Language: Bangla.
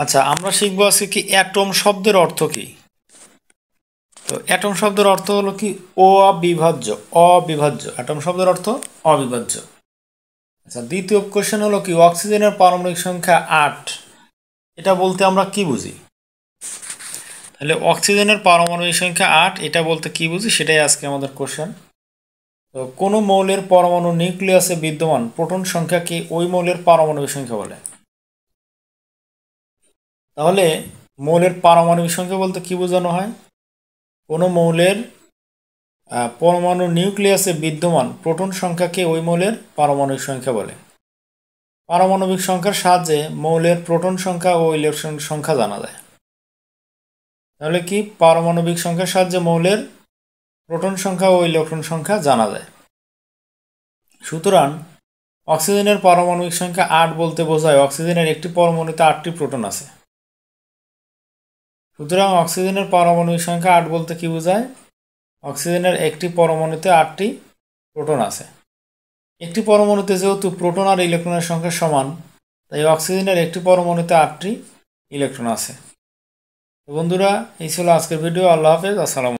আচ্ছা, আমরা শিখবো আজকে কি অ্যাটম শব্দের অর্থ কি। তো অ্যাটম শব্দের অর্থ হলো কি অবিভাজ্য। অবিভাজ্য, অ্যাটম শব্দের অর্থ অবিভাজ্য। আচ্ছা, দ্বিতীয় কোশ্চেন হলো কি অক্সিজেনের পারমাণবিক সংখ্যা 8, এটা বলতে আমরা কি বুঝি। তাহলে অক্সিজেনের পারমাণবিক সংখ্যা 8 এটা বলতে কি বুঝি সেটাই আজকে আমাদের কোশ্চেন। তো কোনো মৌলের পরমাণু নিউক্লিয়াসে বিদ্যমান প্রোটন সংখ্যাকে ওই মৌলের পারমাণবিক সংখ্যা বলে। তাহলে মৌলের পারমাণবিক সংখ্যা বলতে কি বোঝানো হয়, কোনো মৌলের পরমাণু নিউক্লিয়াসে বিদ্যমান প্রোটন সংখ্যাকে ওই মৌলের পারমাণবিক সংখ্যা বলে। পারমাণবিক সংখ্যার সাহায্যে মৌলের প্রোটন সংখ্যা ও ইলেকট্রন সংখ্যা জানা যায়। তাহলে কি পারমাণবিক সংখ্যার সাহায্যে মৌলের প্রোটন সংখ্যা ও ইলেকট্রন সংখ্যা জানা যায়। সুতরাং অক্সিজেনের পারমাণবিক সংখ্যা 8 বলতে বোঝায় অক্সিজেনের একটি পরমাণুতে 8টি প্রোটন আছে। সুতরাং অক্সিজেনের পারমাণবিক সংখ্যা 8 বলতে কি বোঝায়, অক্সিজেনের একটি পরমাণুতে 8টি প্রোটন আছে। একটি পরমাণুতে যেহেতু প্রোটন আর ইলেকট্রনের সংখ্যা সমান, তাই অক্সিজেনের একটি পরমাণুতে 8টি ইলেকট্রন আছে। বন্ধুরা, এই ছিল আজকের ভিডিও। আল্লাহ হাফেজ, আসসালাম।